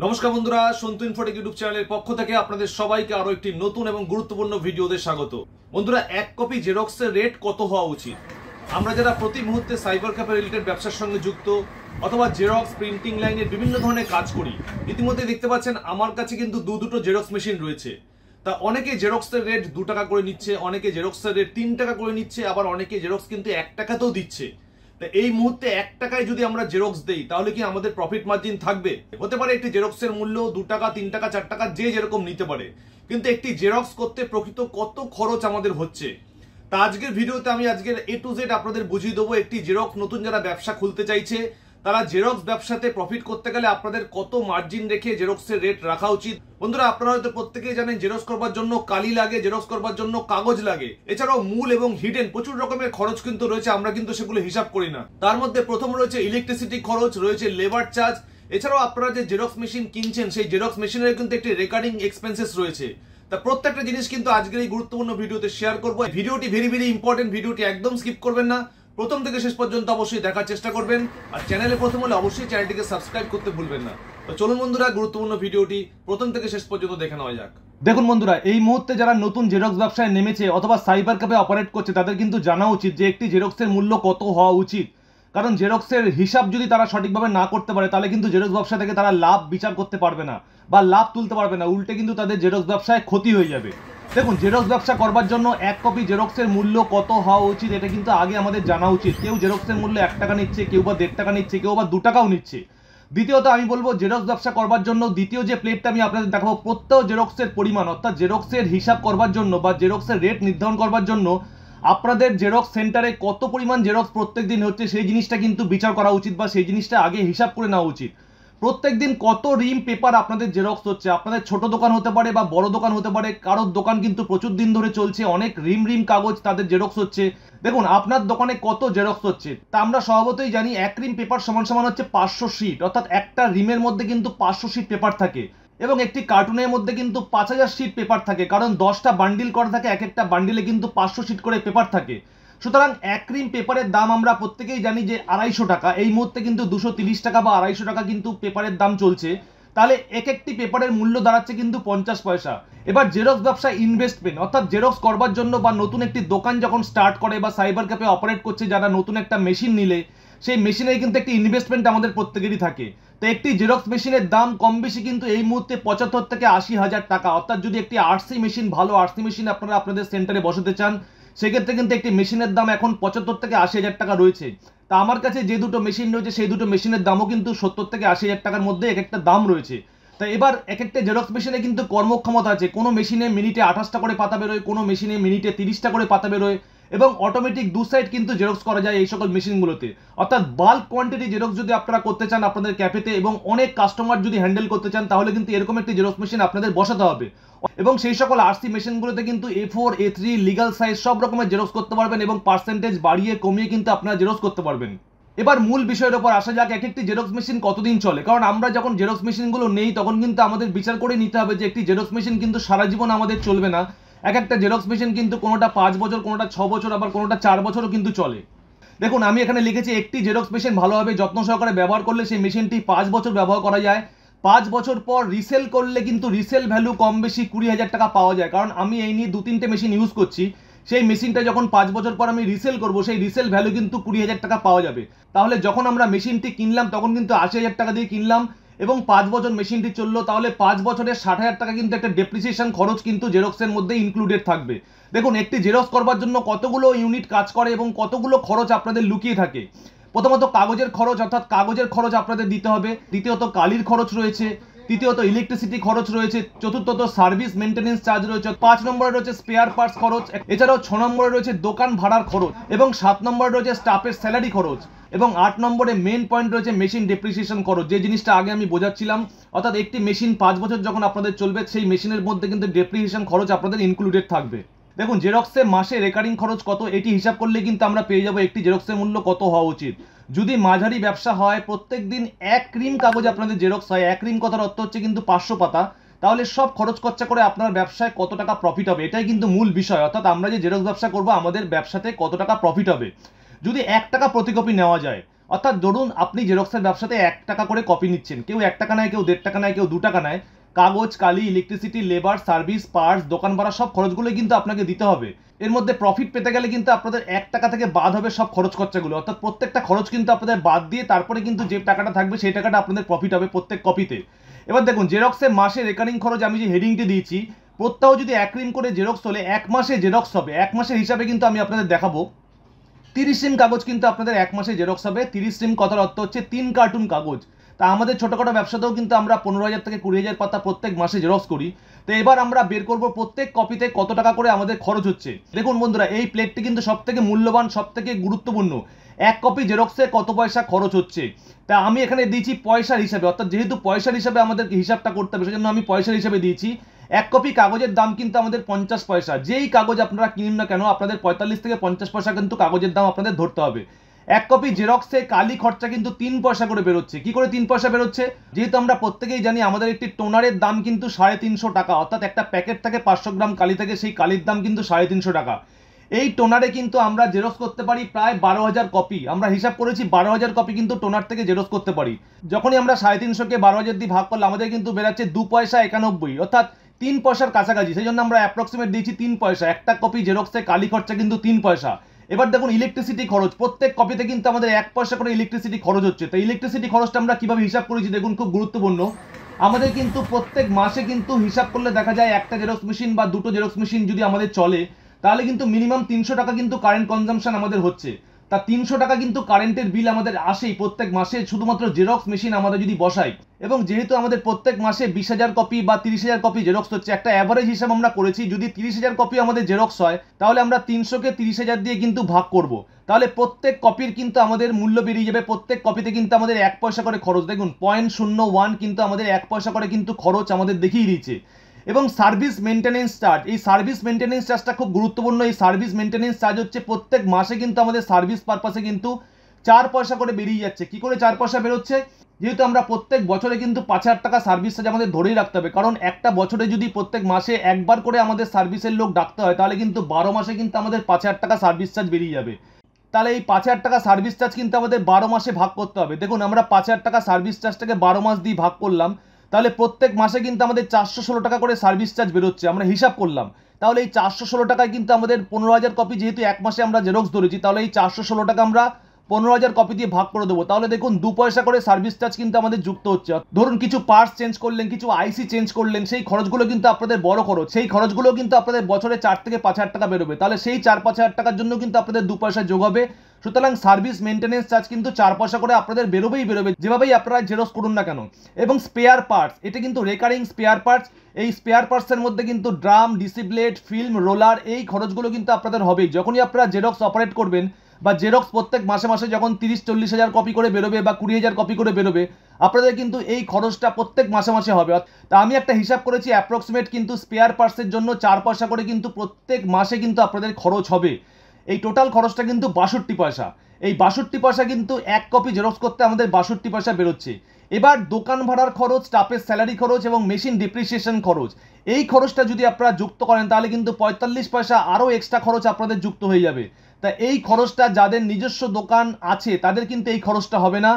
নমস্কার বন্ধুরা, Santu Infotech YouTube চ্যানেলের পক্ষ থেকে আপনাদের সবাইকে আরো একটি নতুন এবং গুরুত্বপূর্ণ ভিডিওতে স্বাগত। বন্ধুরা, এক কপি জেরক্সের রেট কত হওয়া উচিত? আমরা যারা প্রতি মুহূর্তে সাইবার ক্যাফে রিলেটেড ব্যবসার সঙ্গে যুক্ত অথবা জেরক্স প্রিন্টিং লাইনের বিভিন্ন ধরনের কাজ করি, ইতিমধ্যে দেখতে পাচ্ছেন আমার কাছে কিন্তু দুটো জেরক্স মেশিন রয়েছে। তা অনেকে জেরক্সের রেট 2 টাকা করে নিচ্ছে, অনেকে জেরক্সের রেট 3 টাকা করে নিচ্ছে, আবার অনেকে জেরক্স কিন্তু 1 টাকাতেও দিচ্ছে। তা এই মুহূর্তে 1 টাকায় যদি আমরা জেরক্স দেই তাহলে কি আমাদের প্রফিট মার্জিন থাকবে? হতে পারে একটি জেরক্সের মূল্য 2 টাকা, 3 টাকা, 4 টাকা, যে যেরকম নিতে পারে, কিন্তু একটি জেরক্স করতে প্রকৃত কত খরচ আমাদের হচ্ছে। তা আজকের ভিডিওতে আমি আজকের A to Z আপনাদের বুঝিয়ে দেবো একটি জেরক্স নতুন যারা ব্যবসা খুলতে চাইছে তারা জেরক্স ব্যবসাতে প্রফিট করতে গেলে আপনাদের কত মার্জিন রেখে জেরক্সের রেট রাখা উচিত। বন্ধুরা, আপনারা হয়তো প্রত্যেকেই জানেন জেরক্স করবার জন্য কালি লাগে, জেরক্স করবার জন্য কাগজ লাগে, এছাড়াও মূল এবং হিডেন প্রচুর রকমের খরচ কিন্তু রয়েছে, আমরা কিন্তু সেগুলো হিসাব করি না। তার মধ্যে প্রথম রয়েছে ইলেকট্রিসিটি খরচ, রয়েছে লেবার চার্জ, এছাড়াও আপনারা যে জেরক্স মেশিন কিনছেন সেই জেরক্স মেশিনের কিন্তু একটি রেকারিং এক্সপেন্সেস রয়েছে। তা প্রত্যেকটা জিনিস কিন্তু আজকের এই গুরুত্বপূর্ণ ভিডিওতে শেয়ার করবো। ভিডিওটি ভেরি ইম্পর্টেন্ট, ভিডিওটি একদম স্কিপ করবেন না, প্রথম থেকে শেষ পর্যন্ত অবশ্যই দেখার চেষ্টা করবেন। আর চ্যানেলে প্রথম হলে অবশ্যই চ্যানেলটিকে সাবস্ক্রাইব করতে ভুলবেন না। তো চলুন বন্ধুরা, গুরুত্বপূর্ণ ভিডিওটি প্রথম থেকে শেষ পর্যন্ত দেখে নেওয়া যাক। দেখুন বন্ধুরা, এই মুহূর্তে যারা নতুন জেরক্স ব্যবসায় নেমেছে অথবা সাইবার ক্যাফে অপারেট করছে তাদের কিন্তু জানা উচিত যে একটি জেরক্সের মূল্য কত হওয়া উচিত। কারণ জেরক্সের হিসাব যদি তারা সঠিকভাবে না করতে পারে তাহলে কিন্তু জেরক্স ব্যবসা থেকে তারা লাভ বিচার করতে পারবে না বা লাভ তুলতে পারবে না, উল্টে কিন্তু তাদের জেরক্স ব্যবসায় ক্ষতি হয়ে যাবে। দেখুন, জেরক্স ব্যবসা করবার জন্য এক কপি জেরক্সের মূল্য কত হওয়া উচিত এটা কিন্তু আগে আমাদের জানা উচিত। কেউ জেরক্সের মূল্য 1 টাকা নিচ্ছে, কেউ বা 1.5 টাকা নিচ্ছে, কেউ বা 2 টাকাও নিচ্ছে। দ্বিতীয়ত আমি বলবো জেরক্স ব্যবসা করবার জন্য দ্বিতীয় যে প্লেটটা আমি আপনাদের দেখাবো, প্রত্যেক জেরক্সের পরিমাণ অর্থাৎ জেরক্সের হিসাব করবার জন্য বা জেরক্সের রেট নির্ধারণ করবার জন্য আপনাদের জেরক্স সেন্টারে কত পরিমাণ জেরক্স প্রত্যেক দিন হচ্ছে সেই জিনিসটা কিন্তু বিচার করা উচিত বা সেই জিনিসটা আগে হিসাব করে নেওয়া উচিত। প্রত্যেক দিন কত রিম পেপার আপনাদের জেরক্স হচ্ছে, আপনাদের ছোট দোকান হতে পারে বা বড় দোকান হতে পারে, কারোর দোকান কিন্তু প্রচুর দিন ধরে চলছে, অনেক রিম কাগজ তাদের জেরক্স হচ্ছে। দেখুন আপনার দোকানে কত জেরক্স হচ্ছে তা আমরা স্বভাবতই জানি। 1 রিম পেপার সমান হচ্ছে 500 শিট, অর্থাৎ একটা রিমের মধ্যে কিন্তু 500 শিট পেপার থাকে এবং একটি কার্টুনের মধ্যে কিন্তু 5000 শিট পেপার থাকে, কারণ 10টা বান্ডিল করা থাকে, এক একটা বান্ডিলে কিন্তু 500 শিট করে পেপার থাকে। সুতরাং 1 রিম পেপারের দাম আমরা প্রত্যেকেই জানি যে 250 টাকা। এই মুহূর্তে কিন্তু 230 টাকা বা 250 টাকা কিন্তু পেপারের দাম চলছে। তাহলে এক একটি পেপারের মূল্য দাঁড়াচ্ছে কিন্তু 50 পয়সা। এবার জেরক্স ব্যবসা ইনভেস্টমেন্ট, অর্থাৎ জেরক্স করবার জন্য বা নতুন একটি দোকান যখন স্টার্ট করে বা সাইবার ক্যাফে অপারেট করছে যারা, নতুন একটা মেশিন নিলে সেই মেশিনের কিন্তু একটি ইনভেস্টমেন্ট আমাদের প্রত্যেকেরই থাকে। তো একটি জেরক্স মেশিনের দাম কম বেশি কিন্তু এই মুহূর্তে 75 থেকে 80 হাজার টাকা। অর্থাৎ যদি একটি আরসি মেশিন, ভালো আরসি মেশিন আপনারা আপনাদের সেন্টারে বসাতে চান সেক্ষেত্রে কিন্তু একটি মেশিনের দাম এখন 75 থেকে 80 হাজার টাকা রয়েছে। তা আমার কাছে যে দুটো মেশিন রয়েছে সেই দুটো মেশিনের দামও কিন্তু 70 থেকে 80 হাজার টাকার মধ্যে এক একটা দাম রয়েছে। তা এবার এক একটা জেরক্স মেশিনে কিন্তু কর্মক্ষমতা আছে, কোনো মেশিনে মিনিটে 28টা করে পাতা বেরোয়, কোনো মেশিনে মিনিটে 30টা করে পাতা বেরোয় এবং অটোমেটিক 2 সাইড কিন্তু জেরক্স করা যায় এই সকল মেশিনগুলোতে। অর্থাৎ বাল্ক কোয়ান্টিটি জেরক্স যদি আপনারা করতে চান আপনাদের ক্যাফেতে এবং অনেক কাস্টমার যদি হ্যান্ডেল করতে চান তাহলে কিন্তু এরকম একটি জেরক্স মেশিন আপনাদের বসাতে হবে। এবং সেই সকল আরসি মেশিনগুলোতে কিন্তু A4, A3 লিগাল সাইজ সব রকমের জেরক্স করতে পারবেন এবং পার্সেন্টেজ বাড়িয়ে কমিয়ে কিন্তু আপনারা জেরক্স করতে পারবেন। এবার মূল বিষয়ের উপর আসা যাক, এক একটি জেরক্স মেশিন কতদিন চলে। কারণ আমরা যখন জেরক্স মেশিনগুলো নেই তখন কিন্তু আমাদের বিচার করে নিতে হবে যে একটি জেরক্স মেশিন কিন্তু সারা জীবন আমাদের চলবে না। এক একটা জেরক্স মেশিন কিন্তু কোনোটা 5 বছর, কোনোটা 6 বছর, আবার কোনোটা 4 বছরও কিন্তু চলে। দেখুন আমি এখানে লিখেছি একটি জেরক্স মেশিন ভালোভাবে যত্ন সহকারে ব্যবহার করলে সেই মেশিনটি 5 বছর ব্যবহার করা যায়। 5 বছর পর রিসেল করলে কিন্তু রিসেল ভ্যালু কম বেশি 20,000 টাকা পাওয়া যায়। কারণ আমি এই নিয়ে 2-3টে মেশিন ইউজ করছি, সেই মেশিনটা যখন 5 বছর পর আমি রিসেল করব সেই রিসেল ভ্যালু কিন্তু 20,000 টাকা পাওয়া যাবে। তাহলে যখন আমরা মেশিনটি কিনলাম তখন কিন্তু 80,000 টাকা দিয়ে কিনলাম এবং 5 বছর মেশিনটি চললো, তাহলে 5 বছরে 60,000 টাকা কিন্তু একটা ডেপ্রিসিয়েশন খরচ কিন্তু জেরক্সের মধ্যে ইনক্লুডেড থাকবে। দেখুন একটি জেরক্স করবার জন্য কতগুলো ইউনিট কাজ করে এবং কতগুলো খরচ আপনাদের লুকিয়ে থাকে। প্রথমত কাগজের খরচ, অর্থাৎ কাগজের খরচ আপনাদের দিতে হবে। দ্বিতীয়ত কালির খরচ রয়েছে। তৃতীয়ত ইলেকট্রিসিটি খরচ রয়েছে। চতুর্থত সার্ভিস মেনটেনেন্স চার্জ রয়েছে। 5 নম্বরে রয়েছে স্পেয়ার পার্টস খরচ। এছাড়াও 6 নম্বরে রয়েছে দোকান ভাড়ার খরচ এবং 7 নম্বরে রয়েছে স্টাফের স্যালারি খরচ এবং 8 নম্বরে মেন পয়েন্ট রয়েছে মেশিন ডেপ্রিসিয়েশন খরচ, যে জিনিসটা আগে আমি বোঝাচ্ছিলাম। অর্থাৎ একটি মেশিন 5 বছর যখন আপনাদের চলবে সেই মেশিনের মধ্যে কিন্তু ডেপ্রিসিয়েশন খরচ আপনাদের ইনক্লুডেড থাকবে। দেখুন জেরক্সে মাসে রেকারিং খরচ কত এটি হিসাব করলে কিন্তু আমরা পেয়ে যাবো একটি জেরক্সের মূল্য কত হওয়া উচিত। যদি মাঝারি ব্যবসা হয়, প্রত্যেক দিন 1 রিম কাগজ আপনাদের জেরক্স হয়, 1 রিম কথার অর্থ হচ্ছে কিন্তু 500 পাতা, তাহলে সব খরচ খরচা করে আপনার ব্যবসায় কত টাকা প্রফিট হবে এটাই কিন্তু মূল বিষয়। অর্থাৎ আমরা যে জেরক্স ব্যবসা করবো আমাদের ব্যবসাতে কত টাকা প্রফিট হবে। যদি 1 টাকা প্রতি কপি নেওয়া যায় অর্থাৎ ধরুন আপনি জেরক্সের ব্যবসাতে 1 টাকা করে কপি নিচ্ছেন, কেউ 1 টাকা নেয়, কেউ 1.5 টাকা নেয়, কেউ 2 টাকা নেয়। কাগজ, কালি, ইলেকট্রিসিটি, লেবার, সার্ভিস, পার্টস, দোকান ভাড়া সব খরচগুলোই কিন্তু আপনাকে দিতে হবে। এর মধ্যে প্রফিট পেতে গেলে কিন্তু আপনাদের 1 টাকা থেকে বাদ হবে সব খরচ খরচাগুলো, অর্থাৎ প্রত্যেকটা খরচ কিন্তু আপনাদের বাদ দিয়ে তারপরে কিন্তু যে টাকাটা থাকবে সেই টাকাটা আপনাদের প্রফিট হবে প্রত্যেক কপিতে। এবার দেখুন জেরক্সে মাসে রেকারিং খরচ আমি যে হেডিংটি দিয়েছি, প্রত্যহ যদি 1 রিম করে জেরক্স হলে 1 মাসে জেরক্স হবে। 1 মাসের হিসাবে কিন্তু আমি আপনাদের দেখাবো। 30 রিম কাগজ কিন্তু আপনাদের 1 মাসে জেরক্স হবে। 30 রিম কথার অর্থ হচ্ছে 3 কার্টুন কাগজ। তা আমাদের ছোটখাটো ব্যবসাতেও কিন্তু আমরা 15,000 থেকে 20,000 পাতা প্রত্যেক মাসে জেরক্স করি। তো এবার আমরা বের করব প্রত্যেক কপিতে কত টাকা করে আমাদের খরচ হচ্ছে। দেখুন বন্ধুরা, এই প্লেটটি কিন্তু সব থেকে মূল্যবান, সব থেকে গুরুত্বপূর্ণ। 1 কপি জেরক্সে কত পয়সা খরচ হচ্ছে তা আমি এখানে দিয়েছি পয়সার হিসাবে, অর্থাৎ যেহেতু পয়সার হিসাবে আমাদেরকে হিসাবটা করতে হবে সেজন্য আমি পয়সার হিসাবে দিয়েছি। 1 কপি কাগজের দাম কিন্তু আমাদের 50 পয়সা। যেই কাগজ আপনারা কিনুন না কেন আপনাদের 45 থেকে 50 পয়সা কিন্তু কাগজের দাম আপনাদের ধরতে হবে। 1 কপি জেরক্সে কালি খরচা কিন্তু 3 পয়সা করে বেরোচ্ছে। কি করে 3 পয়সা বেরোচ্ছে? যেহেতু আমরা প্রত্যেকেই জানি আমাদের একটি টোনারের দাম কিন্তু 350 টাকা, অর্থাৎ একটা প্যাকেট থেকে 500 গ্রাম কালি থেকে সেই কালির দাম কিন্তু 350 টাকা। এই টোনারে কিন্তু আমরা জেরক্স করতে পারি প্রায় 12,000 কপি। আমরা হিসাব করেছি 12,000 কপি কিন্তু টোনার থেকে জেরক্স করতে পারি। যখনই আমরা 350কে 12,000 দিয়ে ভাগ করলে আমাদের কিন্তু বেরাচ্ছে 2 পয়সা 91, অর্থাৎ 3 পয়সার কাছাকাছি। সেই জন্য আমরা অ্যাপ্রক্সিমেট দিয়েছি 3 পয়সা। একটা কপি জেরক্সে কালি খরচা কিন্তু 3 পয়সা। এবার দেখুন ইলেকট্রিসিটি খরচ, প্রত্যেক কপিতে কিন্তু আমাদের 1 পয়সা করে ইলেকট্রিসিটি খরচ হচ্ছে। তো ইলেকট্রিসিটি খরচটা আমরা কিভাবে হিসাব করেছি দেখুন, খুব গুরুত্বপূর্ণ। আমাদের কিন্তু প্রত্যেক মাসে কিন্তু হিসাব করলে দেখা যায় একটা জেরক্স মেশিন বা দুটো জেরক্স মেশিন যদি আমাদের চলে তাহলে কিন্তু মিনিমাম 300 টাকা কিন্তু কারেন্ট কনজাম্পশন আমাদের হচ্ছে। তা 300 টাকা কিন্তু কারেন্টের বিল আমাদের আসেই প্রত্যেক মাসে, শুধুমাত্র জেরক্স মেশিন আমরা যদি বসাই। এবং যেহেতু আমাদের প্রত্যেক মাসে 20,000 কপি বা 30,000 কপি জেরক্স হচ্ছে, একটা অ্যাভারেজ হিসাব আমরা করেছি, যদি 30,000 কপি আমাদের জেরক্স হয় তাহলে আমরা 300কে 30,000 দিয়ে কিন্তু ভাগ করব। তাহলে প্রত্যেক কপির কিন্তু আমাদের মূল্য বেরিয়ে যাবে। প্রত্যেক কপিতে কিন্তু আমাদের 1 পয়সা করে খরচ। দেখুন 0.01 কিন্তু আমাদের 1 পয়সা করে কিন্তু খরচ আমাদের দেখিয়ে দিয়েছে। এবং সার্ভিস মেনটেনেন্স চার্জ, এই সার্ভিস মেনটেনেন্স চার্জটা খুব গুরুত্বপূর্ণ। এই সার্ভিস মেনটেনেন্স চার্জ হচ্ছে প্রত্যেক মাসে কিন্তু আমাদের সার্ভিস পারপাসে কিন্তু 4 পয়সা করে বেরিয়ে যাচ্ছে। কি করে 4 পয়সা বেরোচ্ছে? যেহেতু আমরা প্রত্যেক বছরে কিন্তু 5,000 টাকা সার্ভিস চার্জ আমাদের ধরেই রাখতে হবে, কারণ একটা বছরে যদি প্রত্যেক মাসে একবার করে আমাদের সার্ভিসের লোক ডাকতে হয় তাহলে কিন্তু 12 মাসে কিন্তু আমাদের 5,000 টাকা সার্ভিস চার্জ বেরিয়ে যাবে। তাহলে এই 5,000 টাকা সার্ভিস চার্জ কিন্তু আমাদের 12 মাসে ভাগ করতে হবে। দেখুন আমরা 5,000 টাকা সার্ভিস চার্জটাকে 12 মাস দিয়ে ভাগ করলাম, তাহলে প্রত্যেক মাসে কিন্তু আমাদের 416 টাকা করে সার্ভিস চার্জ বেরোচ্ছে। আমরা হিসাব করলাম, তাহলে এই 416 টাকায় কিন্তু আমাদের 15,000 কপি, যেহেতু 1 মাসে আমরা জেরক্স ধরেছি, তাহলে এই 416 টাকা আমরা 15,000 কপি দিয়ে ভাগ করে দেবো। তাহলে দেখুন 2 পয়সা করে সার্ভিস চার্জ কিন্তু আমাদের যুক্ত হচ্ছে। ধরুন কিছু পার্টস চেঞ্জ করলেন, কিছু আইসি চেঞ্জ করলেন, সেই খরচগুলো কিন্তু আপনাদের বড় খরচ। সেই খরচগুলো কিন্তু আপনাদের বছরে 4 থেকে 5,000 টাকা বেরোবে। তাহলে সেই 4-5,000 টাকার জন্য কিন্তু আপনাদের 2 পয়সা যোগ হবে। সুতরাং সার্ভিস মেনটেনেন্স চার্জ কিন্তু 4 পয়সা করে আপনাদের বেরোবেই বেরোবে, যেভাবেই আপনারা জেরক্স করুন না কেন। এবং স্পেয়ার পার্টস, এটা কিন্তু রেকারিং স্পেয়ার পার্টস। এই স্পেয়ার পার্টসের মধ্যে কিন্তু ড্রাম, ডিসিব্লেড, ফিল্ম, রোলার, এই খরচগুলো কিন্তু আপনাদের হবেই। যখনই আপনারা জেরক্স অপারেট করবেন বা জেরক্স প্রত্যেক মাসে মাসে যখন 30-40 হাজার কপি করে বেরোবে বা 20,000 কপি করে বেরোবে, আপনাদের কিন্তু এই খরচটা প্রত্যেক মাসে মাসে হবে। তা আমি একটা হিসাব করেছি, অ্যাপ্রক্সিমেট কিন্তু স্পেয়ার পার্টসের জন্য 4 পয়সা করে কিন্তু প্রত্যেক মাসে কিন্তু আপনাদের খরচ হবে। এই টোটাল খরচটা কিন্তু 62 পয়সা। এই 62 পয়সা কিন্তু 1 কপি জেরক্স করতে আমাদের 62 পয়সা বেরোচ্ছে। এবার দোকান ভাড়ার খরচ, স্টাফের স্যালারি খরচ এবং মেশিন ডিপ্রিসিয়েশন খরচ, এই খরচটা যদি আপনারা যুক্ত করেন তাহলে কিন্তু 45 পয়সা আরও এক্সট্রা খরচ আপনাদের যুক্ত হয়ে যাবে। তা এই খরচটা যাদের নিজস্ব দোকান আছে তাদের কিন্তু এই খরচটা হবে না।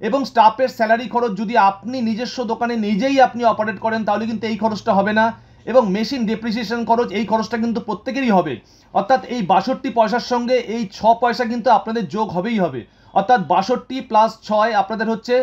এবং স্টাফের স্যালারি খরচ যদি আপনি নিজস্ব দোকানে নিজেই আপনি অপারেট করেন তাহলে কিন্তু এই খরচটা হবে না। এবং মেশিন ডেপ্রিসিয়েশন খরচ, এই খরচটা কিন্তু প্রত্যেকেরই হবে। অর্থাৎ এই 62 পয়সার সঙ্গে এই 6 পয়সা কিন্তু আপনাদের যোগ হবেই হবে। অর্থাৎ 62 প্লাস 6 আপনাদের হচ্ছে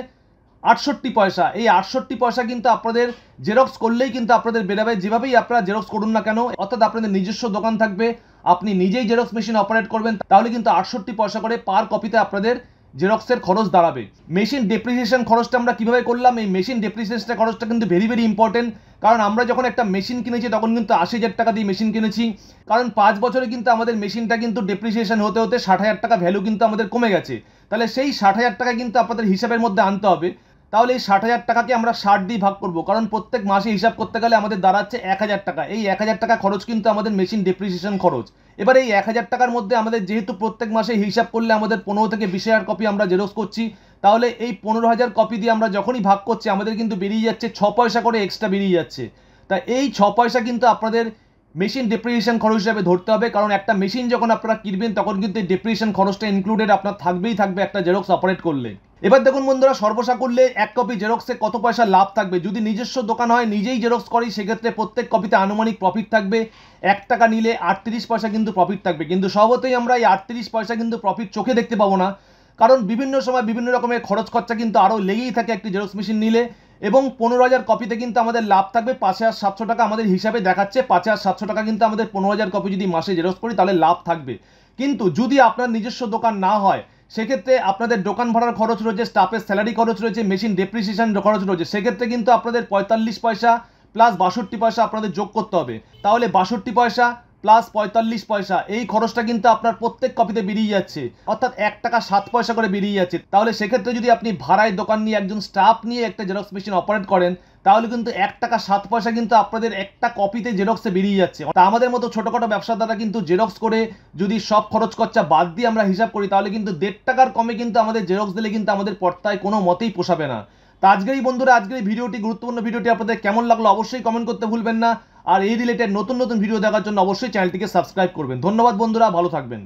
68 পয়সা। এই 68 পয়সা কিন্তু আপনাদের জেরক্স করলেই কিন্তু আপনাদের বেরোবে, যেভাবেই আপনারা জেরক্স করুন না কেন। অর্থাৎ আপনাদের নিজস্ব দোকান থাকবে, আপনি নিজেই জেরক্স মেশিন অপারেট করবেন, তাহলে কিন্তু 68 পয়সা করে পার কপিতে আপনাদের জেরক্সের খরচ দাঁড়াবে। মেশিন ডেপ্রিসিয়েশন খরচটা আমরা কিভাবে করলাম? এই মেশিন ডেপ্রিসিয়েশন খরচটা কিন্তু ভেরি ভেরি ইম্পর্টেন্ট, কারণ আমরা যখন একটা মেশিন কিনেছি তখন কিন্তু 80,000 টাকা দিয়ে মেশিন কিনেছি, কারণ 5 বছরে কিন্তু আমাদের মেশিনটা কিন্তু ডেপ্রিসিয়েশন হতে হতে 60,000 টাকা ভ্যালু কিন্তু আমাদের কমে গেছে। তাহলে সেই 60,000 টাকা কিন্তু আপনাদের হিসাবের মধ্যে আনতে হবে। তাহলে এই 60,000 টাকাকে আমরা 60 দিয়ে ভাগ করব, কারণ প্রত্যেক মাসে হিসাব করতে গেলে আমাদের দাঁড়াচ্ছে 1,000 টাকা। এই 1,000 টাকা খরচ কিন্তু আমাদের মেশিন ডেপ্রিসিয়েশন খরচ। এবার এই 1,000 টাকার মধ্যে আমাদের যেহেতু প্রত্যেক মাসে হিসাব করলে আমাদের 15 থেকে 20,000 কপি আমরা জেরক্স করছি, তাহলে এই 15,000 কপি দিয়ে আমরা যখনই ভাগ করছি আমাদের কিন্তু বেরিয়ে যাচ্ছে 6 পয়সা করে এক্সট্রা বেরিয়ে যাচ্ছে। তা এই 6 পয়সা কিন্তু আপনাদের মেশিন ডেপ্রিসিয়েশন খরচ হিসাবে ধরতে হবে, কারণ একটা মেশিন যখন আপনারা কিনবেন তখন কিন্তু ডেপ্রিসিয়েশন খরচটা ইনক্লুডেড আপনার থাকবেই থাকবে একটা জেরক্স অপারেট করলে। এবার দেখুন বন্ধুরা, সর্বসাকুল্যে এক কপি জেরক্সে কত পয়সা লাভ থাকবে। যদি নিজস্ব দোকান হয়, নিজেই জেরক্স করি, সেক্ষেত্রে প্রত্যেক কপিতে আনুমানিক প্রফিট থাকবে 1 টাকা নিলে 38 পয়সা কিন্তু প্রফিট থাকবে। কিন্তু স্বভাবতই আমরা এই 38 পয়সা কিন্তু প্রফিট চোখে দেখতে পাবো না, কারণ বিভিন্ন সময় বিভিন্ন রকমের খরচ খরচা কিন্তু আরও লেগেই থাকে একটি জেরক্স মেশিন নিলে। এবং 15,000 কপিতে কিন্তু আমাদের লাভ থাকবে 5,700 টাকা। আমাদের হিসাবে দেখাচ্ছে 5,700 টাকা কিন্তু আমাদের 15,000 কপি যদি মাসে জেরক্স করি তাহলে লাভ থাকবে। কিন্তু যদি আপনার নিজস্ব দোকান না হয়, সেক্ষেত্রে আপনাদের দোকান ভাড়ার খরচ রয়েছে, স্টাফের স্যালারি খরচ রয়েছে, মেশিন ডেপ্রিসিয়েশন খরচ রয়েছে, সেক্ষেত্রে কিন্তু আপনাদের 45 পয়সা প্লাস 62 পয়সা আপনাদের যোগ করতে হবে। তাহলে 62 পয়সা প্লাস 45 পয়সা এই খরচটা কিন্তু আপনার প্রত্যেক কপিতে বেরিয়ে যাচ্ছে, অর্থাৎ 1 টাকা 7 পয়সা করে বেরিয়ে যাচ্ছে। তাহলে সেক্ষেত্রে যদি আপনি ভাড়ায় দোকান নিয়ে একজন স্টাফ নিয়ে একটা জেরক্স মেশিন অপারেট করেন, তাহলে কিন্তু 1 টাকা 7 পয়সা কিন্তু আপনাদের একটা কপিতে জেরক্সে বেরিয়ে যাচ্ছে। তা আমাদের মতো ছোটখাটো ব্যবসাদাররা কিন্তু জেরক্স করে যদি সব খরচ খরচা বাদ দিয়ে আমরা হিসাব করি, তাহলে কিন্তু 1.5 টাকার কমে কিন্তু আমাদের জেরক্স দিলে কিন্তু আমাদের পর্তায় কোনো মতেই পোষাবে না। তা আজকের এই বন্ধুরা, আজকের এই ভিডিওটি, গুরুত্বপূর্ণ ভিডিওটি আপনাদের কেমন লাগলো অবশ্যই কমেন্ট করতে ভুলবেন না। আর এই রিলেটেড নতুন নতুন ভিডিও দেখার জন্য অবশ্যই চ্যানেলটিকে সাবস্ক্রাইব করবেন। ধন্যবাদ বন্ধুরা, ভালো থাকবেন।